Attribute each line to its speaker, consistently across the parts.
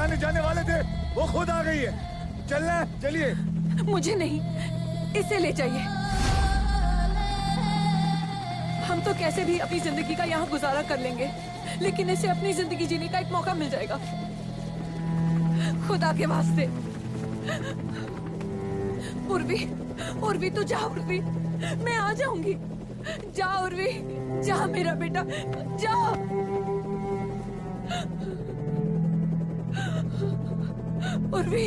Speaker 1: बचाने जाने वाले थे वो खुद आ गई है। चलना है, चलिए।
Speaker 2: मुझे नहीं, इसे ले जाइए। हम तो कैसे भी अपनी जिंदगी का यहाँ गुजारा कर लेंगे, लेकिन इसे अपनी जिंदगी जीने का एक मौका मिल जाएगा। खुदा के वास्ते। उर्वी, उर्वी तू जा। उर्वी, मैं आ जाऊंगी। जा उर्वी, जा मेरा बेटा, जा। उर्वी।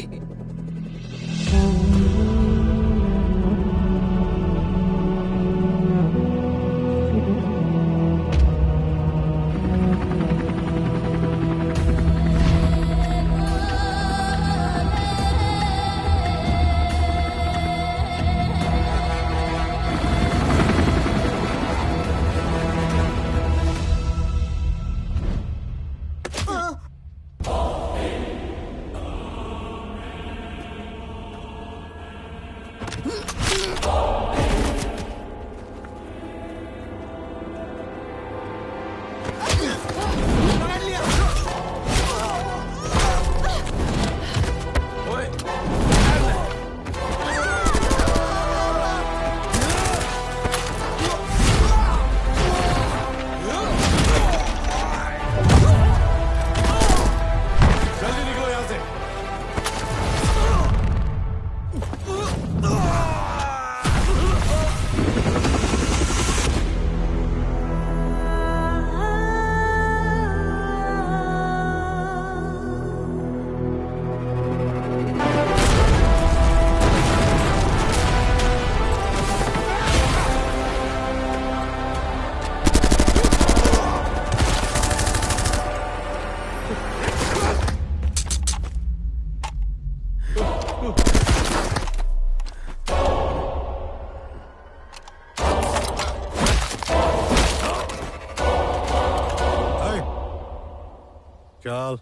Speaker 1: चल।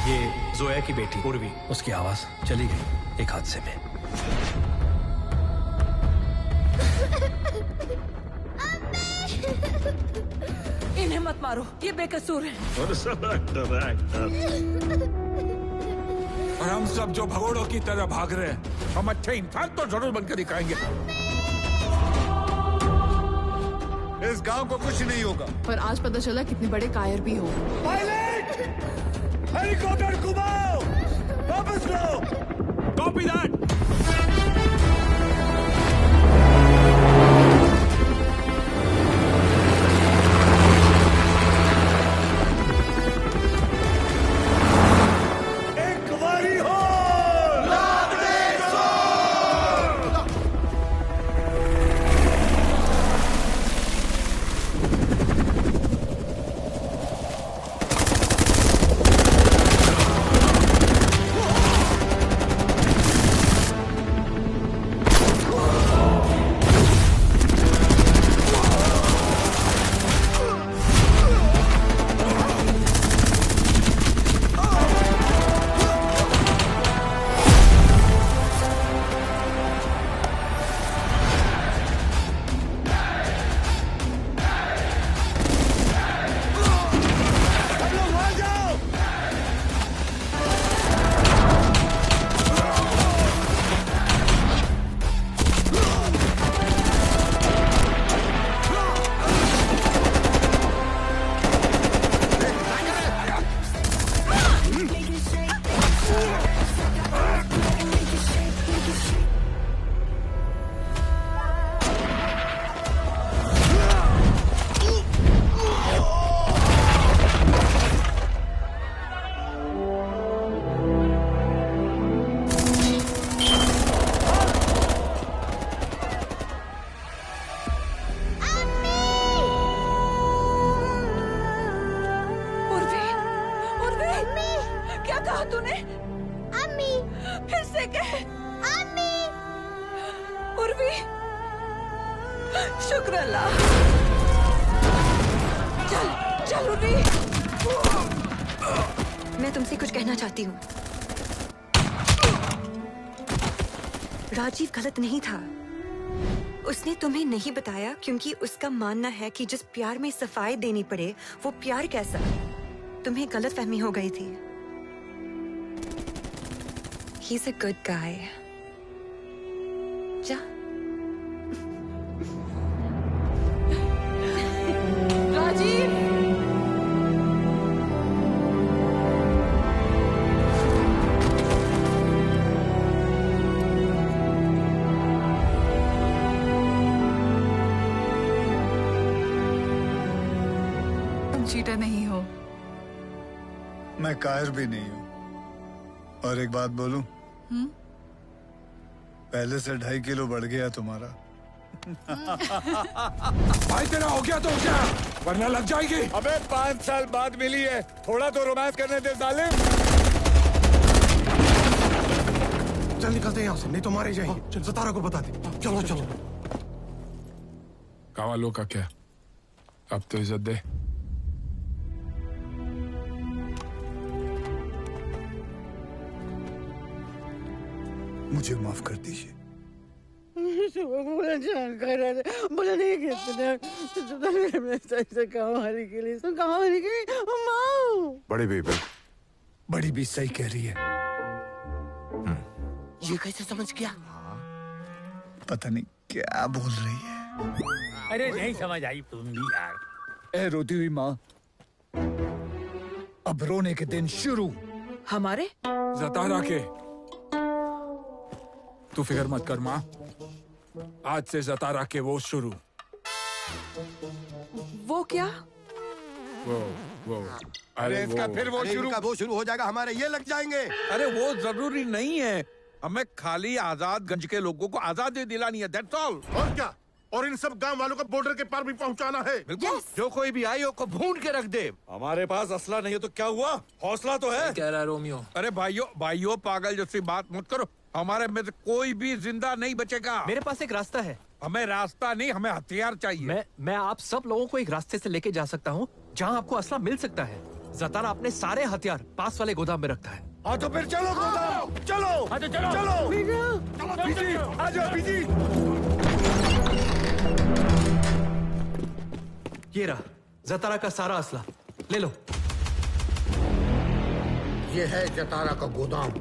Speaker 3: ये जोया की बेटी उर्वी, उसकी आवाज चली गई एक हादसे में।
Speaker 2: इन्हें मत मारो, ये बेकसूर है।
Speaker 1: और हम सब जो भगोड़ों की तरह भाग रहे हैं, हम अच्छे इंसान तो जरूर बनकर दिखाएंगे। इस गांव को कुछ नहीं होगा।
Speaker 4: पर आज पता चला कितने बड़े कायर भी हो।
Speaker 1: पायलट, हेलीकॉप्टर घुमाओ, वापस लो। Copy that.
Speaker 2: तूने?
Speaker 5: अम्मी।
Speaker 2: फिर से कह।
Speaker 5: अम्मी।
Speaker 2: उर्वी, शुक्र अल्लाह। चल चल उर्वी।
Speaker 5: मैं तुमसे कुछ कहना चाहती हूँ।
Speaker 6: राजीव गलत नहीं था। उसने तुम्हें नहीं बताया क्योंकि उसका मानना है कि जिस प्यार में सफाई देनी पड़े वो प्यार कैसा। तुम्हें गलतफहमी हो गई थी। He's a good guy. जा।
Speaker 2: राजीव,
Speaker 4: तुम चीटर नहीं हो।
Speaker 7: मैं कायर भी नहीं हूँ। और एक बात बोलूं? पहले से 2.5 किलो बढ़ गया तुम्हारा।
Speaker 1: भाई तेरा हो गया तो हो गया, वरना लग जाएगी।
Speaker 7: अबे 5 साल बाद मिली है, थोड़ा तो रोमांस करने दे जालिम।
Speaker 3: चल निकलते हैं यहाँ से, नहीं तो मारे जाएंगे। सतारा को बता दे। चलो चलो।
Speaker 1: कावालों का क्या, अब तो इज्जत दे।
Speaker 7: मुझे माफ कर दीजिए।
Speaker 8: बोला नहीं कहते कहानी के लिए
Speaker 7: बड़ी भी बड़ी भी सही कह रही है।
Speaker 8: ये कैसे समझ गया?
Speaker 7: पता नहीं क्या बोल रही है।
Speaker 8: अरे नहीं समझ आई तुम भी यार।
Speaker 7: ए रोती हुई माँ, अब रोने के दिन शुरू।
Speaker 2: हमारे
Speaker 1: जतारा के तू फिक्र मत कर माँ, आज से जतारा के वो शुरू।
Speaker 2: वो क्या?
Speaker 1: वो
Speaker 9: अरे
Speaker 1: इसका
Speaker 9: फिर वो शुरू हो जाएगा, हमारे ये लग जाएंगे।
Speaker 10: अरे वो जरूरी नहीं है, हमें खाली आजादगंज के लोगों को आजादी दिलानी है, दैट्स ऑल।
Speaker 9: और क्या, और इन सब गांव वालों को बॉर्डर के पार भी पहुंचाना है।
Speaker 10: बिल्कुल। जो कोई भी आई को भून के रख दे। हमारे पास असला नहीं है तो क्या हुआ, हौसला तो है।
Speaker 3: कह रहा है रोमियो।
Speaker 10: अरे भाइयों पागल जैसी बात मत करो। हमारे में से कोई भी जिंदा नहीं बचेगा।
Speaker 3: मेरे पास एक रास्ता है।
Speaker 10: हमें रास्ता नहीं, हमें हथियार चाहिए।
Speaker 3: मैं आप सब लोगों को एक रास्ते से लेके जा सकता हूँ जहाँ आपको असला मिल सकता है। जतारा अपने सारे हथियार पास वाले गोदाम में रखता है।
Speaker 9: हाँ तो फिर चलो गोदाम, चलो बीजी, आ जाओ बीजी।
Speaker 3: ये रहा जतारा का सारा असला, ले लो।
Speaker 9: ये है जतारा का गोदाम।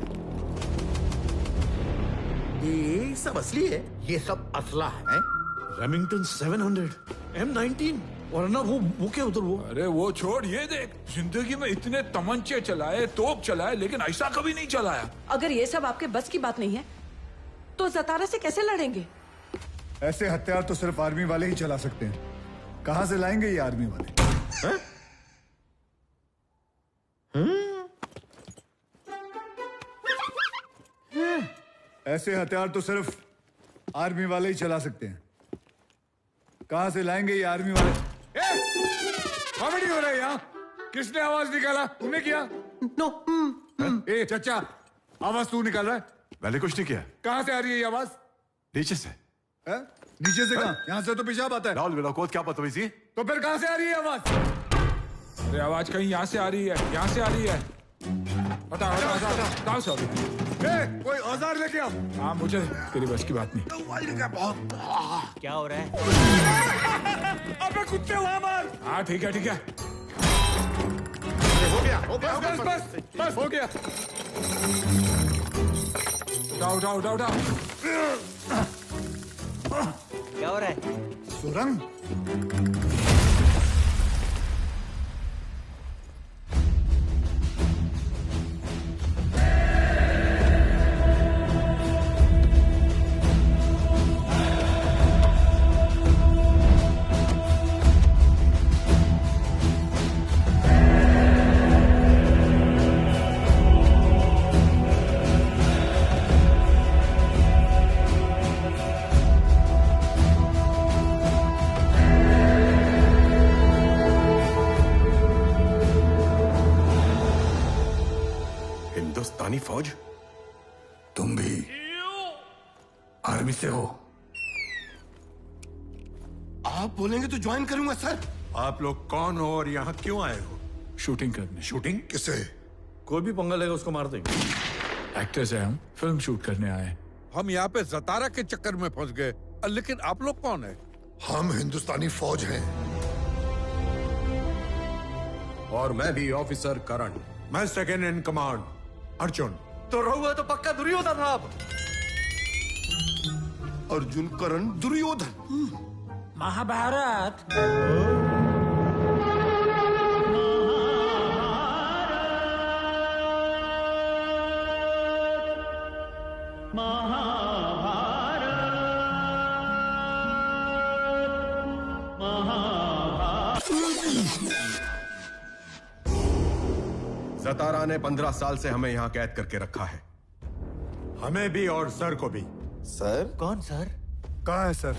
Speaker 9: ये सब असली है, ये सब असला है।
Speaker 3: रेमिंगटन 700 M19 और ना वो क्या उधर वो।
Speaker 1: अरे वो छोड़, ये देख, जिंदगी में इतने तमंचे चलाए, तोप चलाए, लेकिन ऐसा कभी नहीं चलाया।
Speaker 2: अगर ये सब आपके बस की बात नहीं है तो जतारा से कैसे लड़ेंगे?
Speaker 7: ऐसे हथियार तो सिर्फ आर्मी वाले ही चला सकते हैं। कहाँ से लाएंगे ये आर्मी वाले? ऐसे हथियार तो सिर्फ आर्मी वाले ही चला सकते हैं। कहाँ से लाएंगे ये आर्मी वाले? कॉमेडी हो रहा है यहाँ। किसने आवाज निकाला? तूने किया? नो। ए चचा, आवाज तू निकाल रहा है?
Speaker 9: मैंने कुछ नहीं किया।
Speaker 7: कहाँ से आ रही है ये आवाज?
Speaker 9: नीचे से।
Speaker 7: नीचे से कहाँ? यहाँ से तो पेशाब आता है।
Speaker 9: राहुल मेरा कोच क्या पता वैसी?
Speaker 7: तो फिर कहाँ से आ रही है आवाज?
Speaker 1: अरे आवाज कहीं यहाँ से आ रही है, यहाँ से आ रही है। बताओ सॉरी।
Speaker 7: कोई औजार लेके आओ।
Speaker 1: हाँ, मुझे तेरी बस की बात नहीं।
Speaker 8: क्या हो रहा है?
Speaker 7: अबे कुत्ते वहाँ मार।
Speaker 1: हाँ ठीक है।
Speaker 9: हो गया
Speaker 7: बस हो गया।
Speaker 1: उठाओ।
Speaker 8: क्या हो रहा है?
Speaker 7: सुरंग।
Speaker 9: हिंदुस्तानी फौज?
Speaker 7: तुम भी आर्मी से हो?
Speaker 9: आप बोलेंगे तो ज्वाइन करूंगा सर।
Speaker 11: आप लोग कौन हो और यहाँ क्यों आए हो?
Speaker 1: शूटिंग करने।
Speaker 9: शूटिंग किससे?
Speaker 11: कोई भी पंगा लेगा उसको मार देंगे।
Speaker 1: एक्टर्स हैं हम, फिल्म शूट करने आए हैं।
Speaker 10: हम यहाँ पे जतारा के चक्कर में फंस गए। लेकिन आप लोग कौन है?
Speaker 11: हम हिंदुस्तानी फौज हैं।
Speaker 9: और मैं भी ऑफिसर करण।
Speaker 11: मैं सेकेंड इन कमांड अर्जुन।
Speaker 3: तो रहुआ तो पक्का दुर्योधन था आप।
Speaker 11: अर्जुन करण दुर्योधन।
Speaker 8: महाभारत।
Speaker 9: जतारा ने 15 साल से हमें यहाँ कैद करके रखा है।
Speaker 11: हमें भी और सर को भी।
Speaker 9: सर?
Speaker 8: कौन सर?
Speaker 7: कहाँ है सर?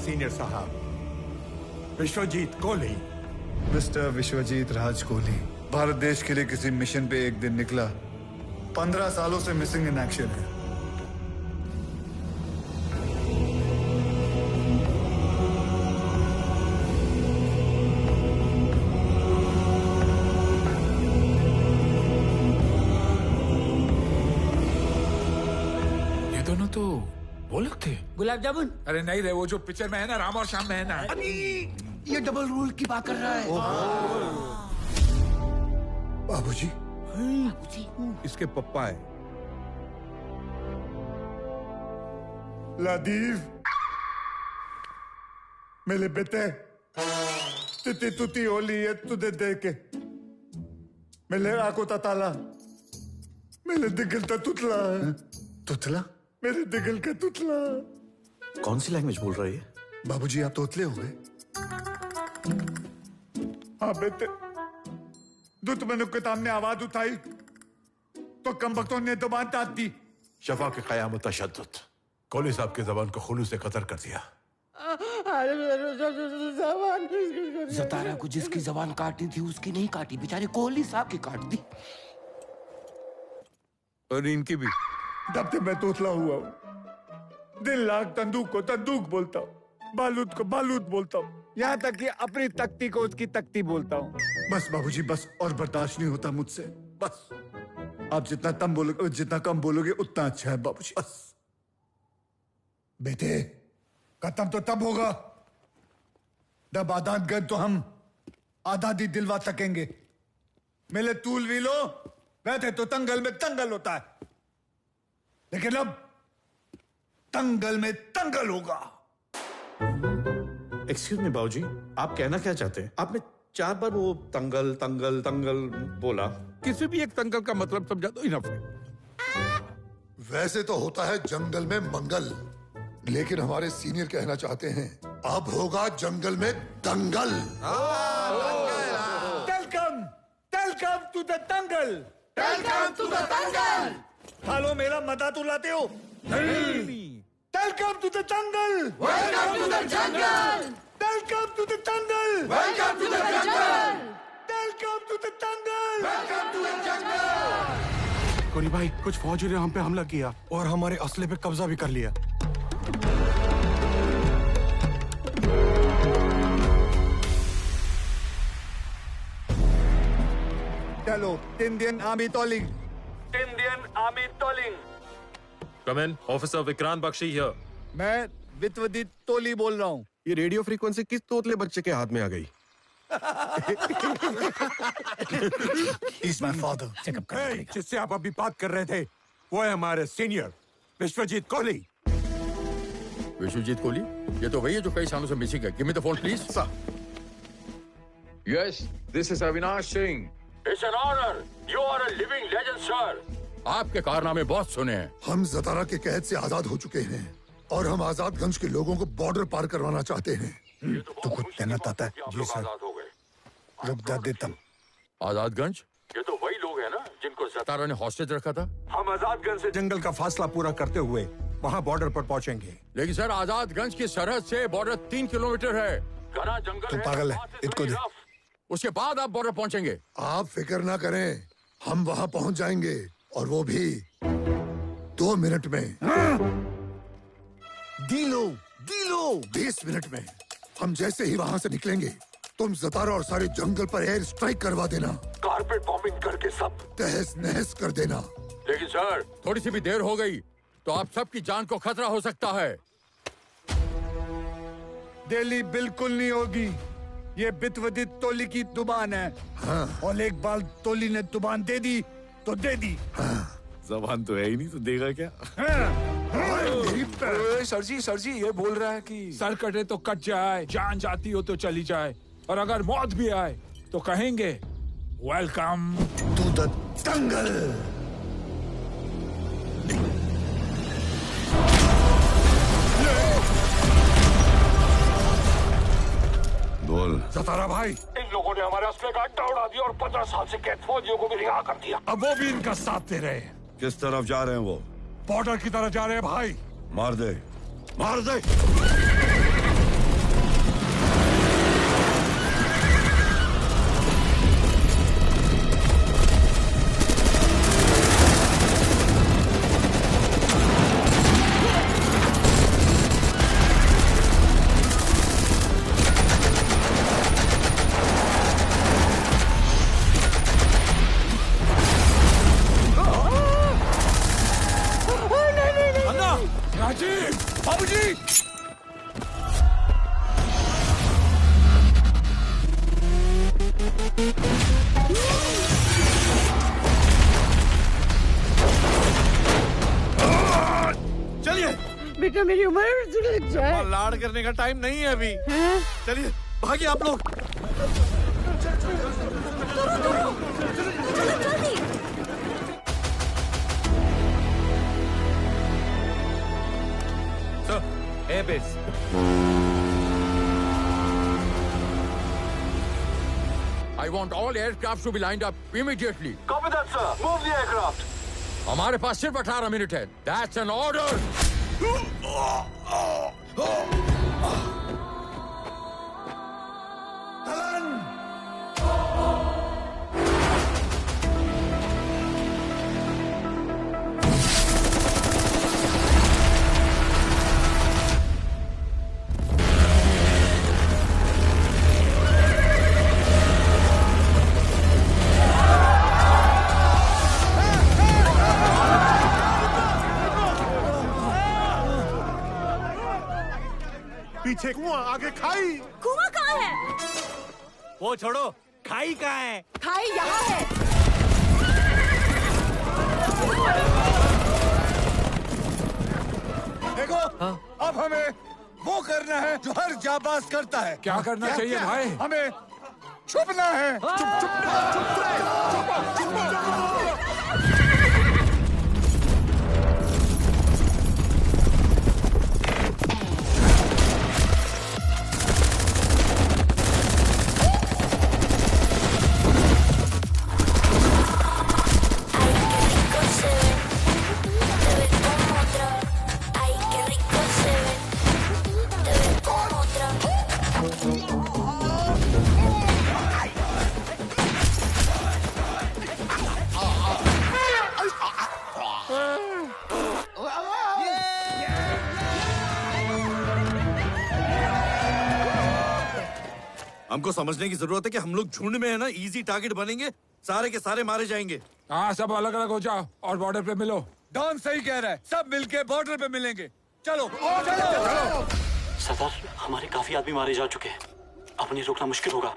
Speaker 11: सीनियर साहब विश्वजीत कोहली।
Speaker 7: मिस्टर विश्वजीत राज कोहली भारत देश के लिए किसी मिशन पे एक दिन निकला, 15 सालों से मिसिंग इन एक्शन है।
Speaker 1: ये दोनों तो वो लोग थे।
Speaker 8: गुलाब जामुन।
Speaker 1: अरे नहीं रे, वो जो पिक्चर में है ना, राम और श्याम में है ना।
Speaker 8: ये डबल रोल की बात कर रहा है।
Speaker 7: बाबूजी,
Speaker 10: इसके पप्पा है।
Speaker 7: लादीव मेरे बेटे, तिती तुती होली है तुझे दे के, मेरे आंखों ता ताला, मेरे दिल का तुतला। तुतला? मेरे दिल का तुतला।
Speaker 9: कौन सी लैंग्वेज बोल रही है?
Speaker 7: बाबूजी आप तोतले हो गए? हाँ बेटे, दुत मनु के सामने आवाज उठाई तो कम वक्तों ने तो बात दी।
Speaker 11: शफा के कयामत तशद्दुद। कोहली साहब की जबान को खुलूस से कतर कर दिया।
Speaker 8: जतारा को जिसकी जबान काटनी थी उसकी नहीं काटी, बेचारे कोहली साहब की काट दी।
Speaker 10: और इनकी भी।
Speaker 7: जब से मैं तोतला हुआ हूँ, दिन लाख तंदूक को तंदूक बोलता हूँ, बालूद को बालूद बोलता हूँ, यहाँ तक कि अपनी तख्ती को उसकी तख्ती बोलता हूँ। बस बाबूजी बस, और बर्दाश्त नहीं होता मुझसे। बस आप जितना कम बोलोगे उतना अच्छा है बाबूजी। बस बेटे, खत्म तो तब होगा जब आजाद गए तो हम आजादी दिलवा सकेंगे। मेरे तूल भी लो, वैसे तो तंगल में तंगल होता है, लेकिन अब तंगल में तंगल होगा।
Speaker 9: एक्सक्यूज मी बाबूजी, आप कहना क्या चाहते हैं? आपने 4 बार वो तंगल तंगल तंगल बोला।
Speaker 10: किसी भी एक तंगल का मतलब समझा तो इनफ है।
Speaker 11: वैसे तो होता है जंगल में मंगल, लेकिन हमारे सीनियर कहना चाहते हैं अब होगा जंगल में दंगल।
Speaker 7: Welcome to the dangal. Welcome to the dangal. हालो मेरा मजा तो लाते हो? Welcome to the dangal. Welcome to the jungle. Welcome to the dangal. Welcome to the jungle. Welcome to the dangal. Welcome to the jungle.
Speaker 11: Kohli भाई, कुछ फौजी ने हम पे हमला किया और हमारे असले पे कब्जा भी कर लिया।
Speaker 7: चलो, Indian army tolling.
Speaker 12: Come in, Officer Vikrant Bakshi here.
Speaker 7: मैं वित्वदित तोली बोल रहा हूँ।
Speaker 9: ये रेडियो फ्रीक्वेंसी किस तोतले बच्चे के हाथ में आ गई?
Speaker 7: He's my father.
Speaker 11: जिससे आप अभी बात कर रहे थे वो है हमारे सीनियर विश्वजीत कोहली।
Speaker 1: विश्वजीत कोहली? ये तो वही है जो कई सालों से मिसिंग है। Give me the phone, please.
Speaker 9: Sir.
Speaker 1: Yes, this is Avinash Singh.
Speaker 12: It's an honor. You are a living legend, sir.
Speaker 1: आपके कारनामे बहुत सुने हैं।
Speaker 11: हम जतारा के कैद से आजाद हो चुके हैं और हम आजादगंज के लोगों को बॉर्डर पार करवाना चाहते हैं।
Speaker 7: तो कुछ तैनात आता है?
Speaker 12: जी सर।
Speaker 7: रुक देता।
Speaker 12: आजादगंज? ये तो वही लोग हैं ना जिनको जतारा ने हॉस्टेज रखा था।
Speaker 1: हम आजादगंज से जंगल का फासला पूरा करते हुए वहाँ बॉर्डर पर पहुँचेंगे।
Speaker 12: लेकिन सर आजादगंज की सरहद से बॉर्डर 3 किलोमीटर है। घना जंगल
Speaker 7: तू पागल है, इसको दे।
Speaker 12: उसके बाद आप बॉर्डर पहुँचेंगे।
Speaker 11: आप फिक्र ना करें, हम वहाँ पहुँच जाएंगे और वो भी 2 मिनट में।
Speaker 7: डीलो
Speaker 11: 20 मिनट में। हम जैसे ही वहाँ से निकलेंगे तुम जतारा और सारे जंगल पर एयर स्ट्राइक करवा देना।
Speaker 12: कारपेट बॉम्बिंग करके सब।
Speaker 11: तहस नहस कर देना।
Speaker 12: लेकिन सर थोड़ी सी भी देर हो गई तो आप सबकी जान को खतरा हो सकता है।
Speaker 7: दिल्ली बिल्कुल नहीं होगी। ये बितवदित तोली की दुबान है।
Speaker 11: हाँ।
Speaker 7: और एक बार तोली ने दुबान दे दी तो दे दी।
Speaker 10: जबान तो है ही नहीं तो देगा क्या?
Speaker 1: सर जी ये बोल रहा है कि सर कटे तो कट जाए, जान जाती हो तो चली जाए, और अगर मौत भी आए तो कहेंगे वेलकम
Speaker 11: टू द दंगल।
Speaker 10: बोल।
Speaker 1: जतारा भाई,
Speaker 12: इन लोगों ने हमारे असले का अड्डा उड़ा दिया और 15 साल से कैद फौजियों को भी रिहा कर दिया।
Speaker 1: अब वो भी इनका साथ दे रहे हैं।
Speaker 10: किस तरफ जा रहे हैं वो?
Speaker 1: बॉर्डर की तरफ जा रहे हैं भाई।
Speaker 10: मार दे, मार दे।
Speaker 1: राजीव, बाबूजी।
Speaker 10: चलिए।
Speaker 2: बेटा मेरी उम्र लग जाए।
Speaker 10: लाड़ करने का टाइम नहीं है अभी। चलिए भागिए आप लोग।
Speaker 3: Air base.
Speaker 12: I want all aircraft to be lined up immediately. Copy that, sir. Move the aircraft. हमारे पास सिर्फ 18 मिनट है। That's an order.
Speaker 7: पीछे कुआं, आगे खाई।
Speaker 2: कुआं कहाँ है?
Speaker 3: वो छोड़ो, खाई कहाँ है?
Speaker 2: खाई यहाँ है।
Speaker 7: देखो, अब हमें वो करना है जो हर जाबाज करता है।
Speaker 1: क्या करना चाहिए भाई?
Speaker 7: हमें छुपना है।
Speaker 10: हमको समझने की जरूरत है कि हम लोग झुंड में है ना, इजी टारगेट बनेंगे, सारे के सारे मारे जाएंगे।
Speaker 1: हाँ, सब अलग अलग हो जाओ और बॉर्डर पे मिलो।
Speaker 7: डॉन सही कह रहा है, सब मिलके बॉर्डर पे मिलेंगे। चलो चलो।
Speaker 13: सरदार, हमारे काफी आदमी मारे जा चुके हैं, अपनी रोकना मुश्किल होगा।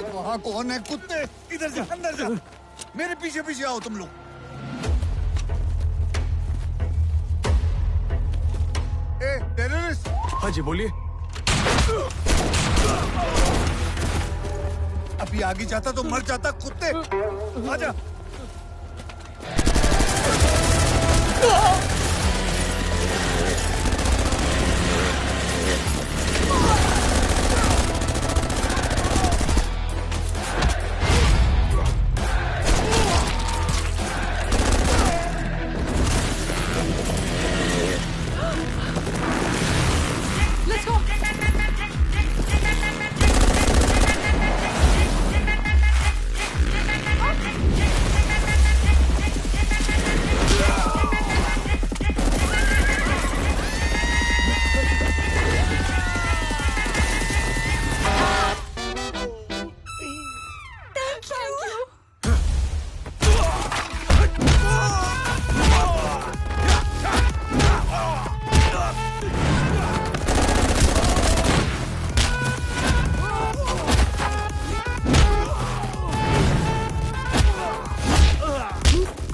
Speaker 7: वहाँ कौन है? कुत्ते, इधर जा, अंदर जा। मेरे पीछे पीछे आओ तुम लोग। ए, टेररिस्ट।
Speaker 3: हाँ जी बोलिए।
Speaker 7: अभी आगे जाता तो मर जाता कुत्ते। आजा।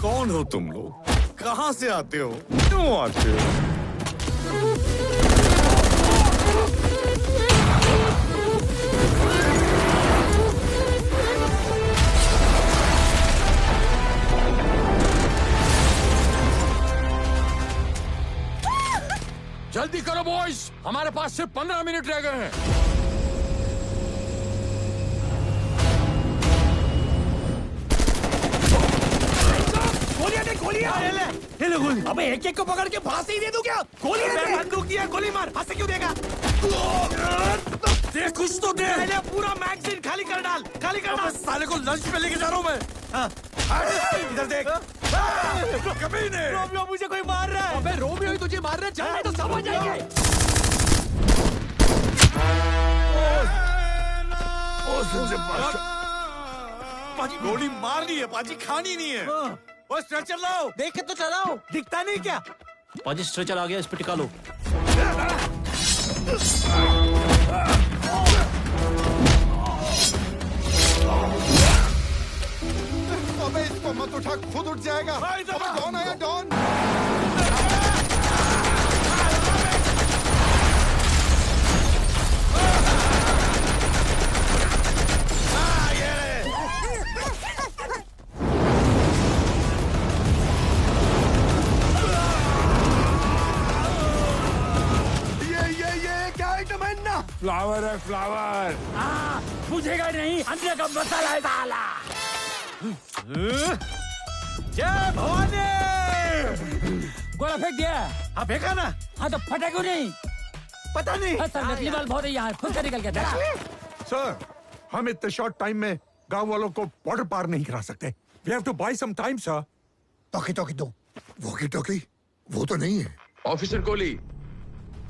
Speaker 9: कौन हो तुम लोग? कहाँ से आते हो? क्यों आते हो?
Speaker 12: जल्दी करो बॉयज, हमारे पास सिर्फ 15 मिनट रह गए हैं।
Speaker 14: गोली। अबे एक-एक को पकड़ के फांसी दे दूं क्या? गोली दे। बंदूक दिया, गोली मार। फांसी क्यों देगा?
Speaker 10: दे कुछ तो दे।
Speaker 14: पहले पूरा मैगजीन खाली कर डाल। खाली कर डाल।
Speaker 10: साले को लंच पे लेके जा रहा हूँ मैं।
Speaker 14: हाँ। इधर देख।
Speaker 10: कभी नहीं।
Speaker 14: रोमियो मुझे कोई मार रहा है।
Speaker 3: अबे रोमियो ही तुझे मार रहा है, चल नहीं तो सब आ जाएंगे।
Speaker 10: पाजी गोली मारनी है, पाजी खानी नहीं है। वो स्ट्रेचर लाओ।
Speaker 14: देख तो चलाओ। दिखता नहीं क्या?
Speaker 13: पाजी स्ट्रेचर आ गया, इस पे टिका लो।
Speaker 11: अबे इसको मत उठा, खुद उठ जाएगा। अबे डॉन आया, डॉन।
Speaker 1: फ्लावर है, फ्लावर।
Speaker 14: बुझेगा नहीं, अंदर का मसाला है साला। जय भवानी। गोला फेंक दिया। हाँ फेंका ना। हाँ तो फटा क्यों नहीं? पता नहीं। सर नकली माल बहुत है यहाँ, खुद से निकल गया था।
Speaker 10: सर, हम इतने शॉर्ट टाइम में गांव वालों को बॉर्डर पार नहीं करा सकते। We have to buy some time, sir.
Speaker 11: Talkie talkie दो। वॉकी टॉकी वो तो नहीं है।
Speaker 12: Officer Kohli,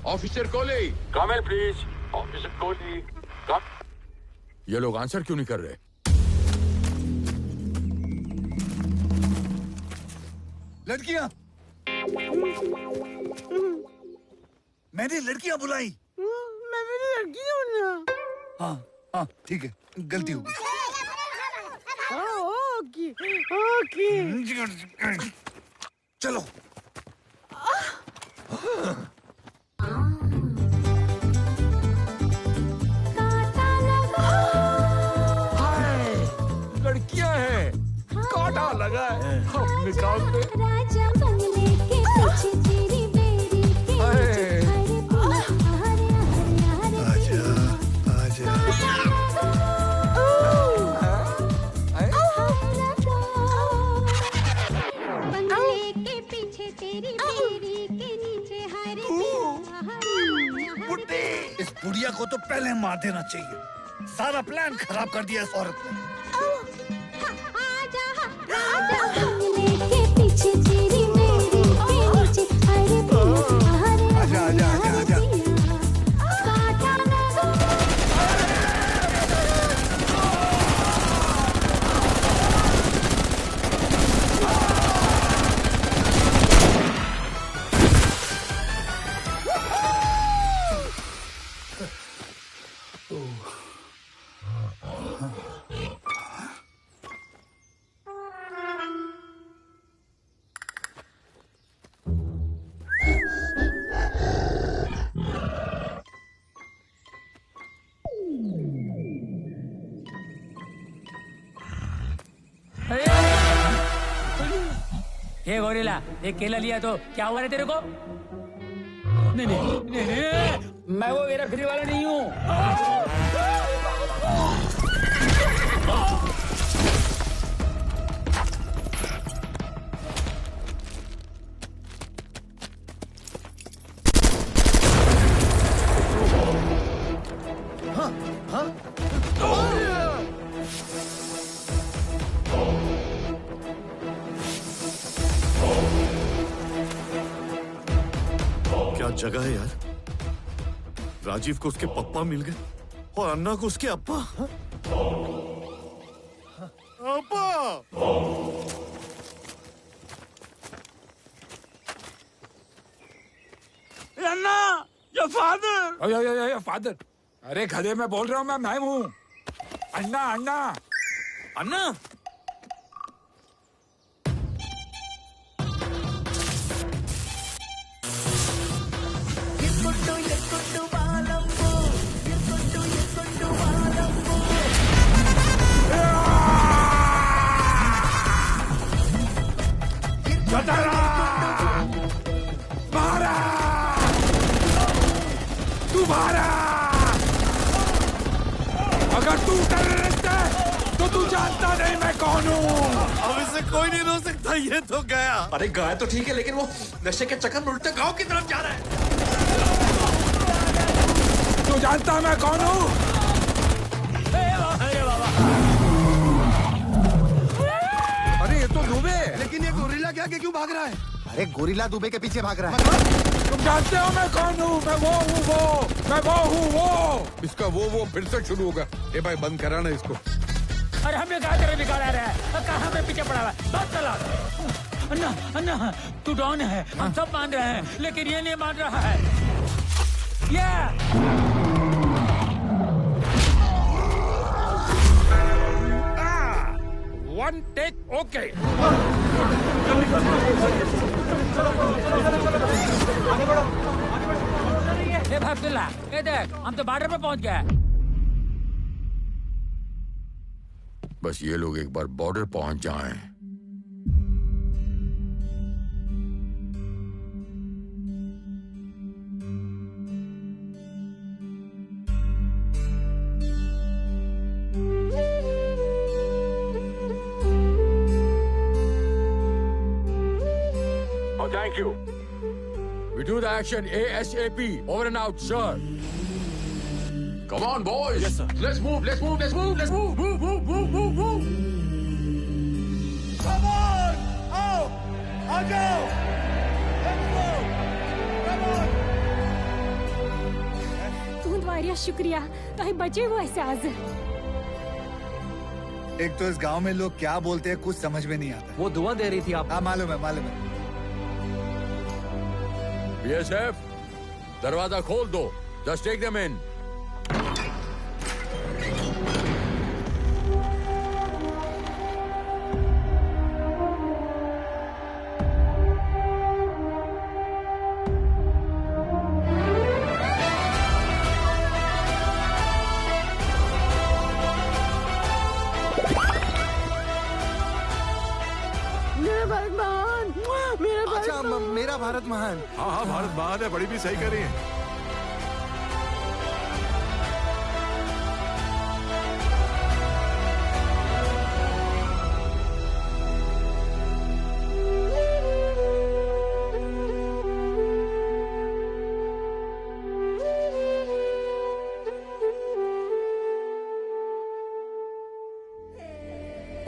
Speaker 12: officer Kohli,
Speaker 13: come in please. Officer Kohli, come.
Speaker 12: ये लोग आंसर क्यों नहीं कर रहे?
Speaker 7: लड़कियां, मैंने लड़कियां बुलाई।
Speaker 14: मैंने लड़कियां बुलाई।
Speaker 7: हाँ हाँ ठीक है, गलती हो गई। ओके। चलो।
Speaker 1: लड़कियां हैं, कांटा लगा है। हम निकाल दे।
Speaker 5: राजा बंगले के पीछे तेरी बेरी के
Speaker 7: आजा आजा।
Speaker 5: बंगले के पीछे तेरी बेरी के नीचे हरे
Speaker 7: बुड्ढी, इस बुढ़िया को तो पहले मार देना चाहिए। सारा प्लान खराब कर दिया इस औरत ने।
Speaker 5: बंगले के पीछे तेरी बेरी के नीचे हरे
Speaker 7: आजा आजा आजा आजा।
Speaker 14: क्या एक केला लिया तो क्या हुआ रे तेरे को? नहीं नहीं नहीं, नहीं मैं वो हेरा फेरी वाला नहीं हूँ।
Speaker 9: क्या जगह है यार। राजीव को उसके पप्पा मिल गए और अन्ना को उसके अप्पा। अप्पा
Speaker 1: अन्ना, योर फादर। फादर, अरे गधे में बोल रहा हूँ मैं हूँ। अन्ना अन्ना
Speaker 3: अन्ना।
Speaker 1: अगर तू टेररिस्ट है तो तू जानता नहीं मैं कौन हूँ।
Speaker 9: अब इसे कोई नहीं रोक सकता, ये तो गया।
Speaker 3: अरे गया तो ठीक है, लेकिन वो नशे के चक्कर में उल्टे गांव की तरफ जा रहा है।
Speaker 1: तू जानता मैं कौन हूँ?
Speaker 10: अरे ये तो दुबे है, लेकिन ये गोरिल्ला क्या के क्यों भाग रहा है?
Speaker 15: अरे गोरिल्ला दुबे के पीछे भाग रहा है।
Speaker 1: तुम जानते हो मैं कौन हूँ? मैं वो हूँ वो।
Speaker 12: इसका वो फिर से शुरू होगा। ए भाई बंद करा ना इसको।
Speaker 14: अरे हमें कहा तेरे बिगाड़ा रहा है, कहाँ पे पीछे पड़ा हुआ है। बात चला। अन्ना अन्ना तू डॉन है, हम सब मान रहे हैं, लेकिन ये नहीं मान रहा है।
Speaker 1: One take okay.
Speaker 14: अब्दुल्ला, ये देख हम तो बॉर्डर पे पहुंच गए।
Speaker 12: बस ये लोग एक बार बॉर्डर पहुंच जाएं। Oh, thank you. We do the action ASAP. Over and out, sir. Come on, boys.
Speaker 3: Yes, sir.
Speaker 12: Let's move. Move.
Speaker 10: Come on, आओ, आ जाओ। Let's go. Come on.
Speaker 5: तू द्वारिया शुक्रिया, तो बचे वो एहसास।
Speaker 7: एक तो इस गांव में लोग क्या बोलते हैं कुछ समझ में नहीं आता।
Speaker 3: वो दुआ दे रही थी आप।
Speaker 7: हाँ मालूम है।
Speaker 12: BSF, दरवाजा खोल दो। Just take them in.
Speaker 15: मेरा भारत महान।
Speaker 10: हाँ भारत महान है, बड़ी भी सही करी है।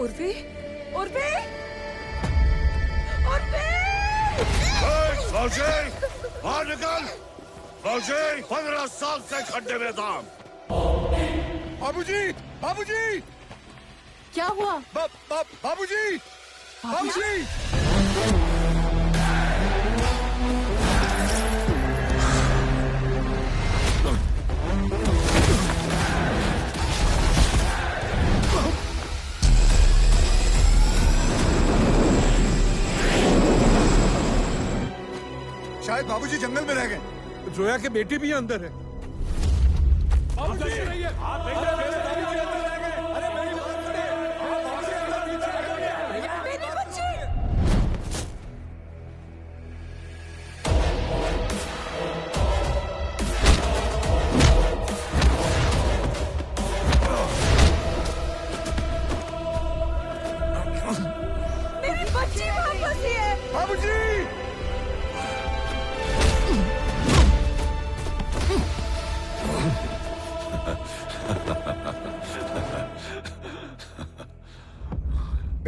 Speaker 2: उर्वी
Speaker 11: फौजी, बाहर निकल। फौजी 15 साल से खड्डे में था।
Speaker 10: बाबूजी।
Speaker 2: क्या हुआ?
Speaker 10: बाबूजी।
Speaker 7: शायद बाबूजी जंगल में रह गए।
Speaker 10: जोया की बेटी भी अंदर है।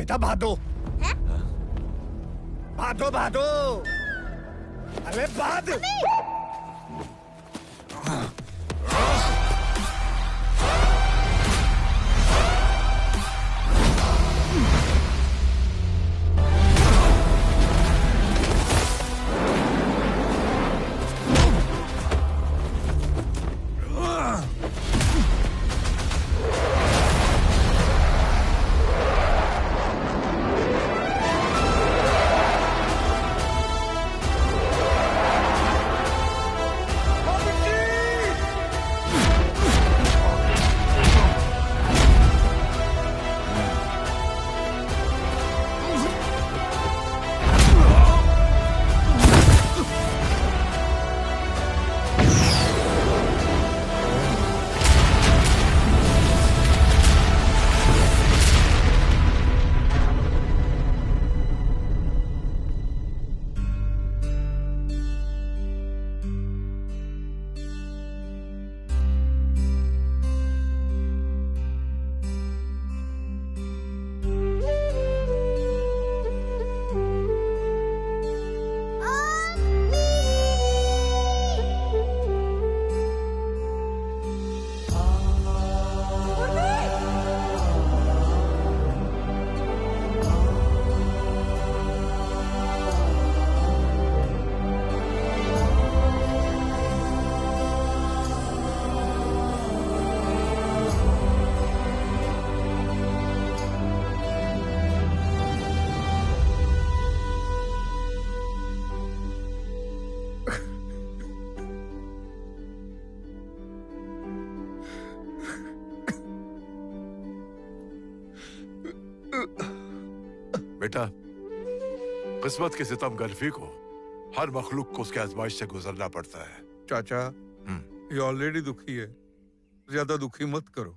Speaker 15: बेटा भादो। भादो भादो। अरे भाद।
Speaker 16: बेटा, किस्मत की सितम गर्फी को हर मखलूक को उसके आजमाइश से गुजरना पड़ता है।
Speaker 10: चाचा, ये ऑलरेडी दुखी है, ज्यादा दुखी मत करो।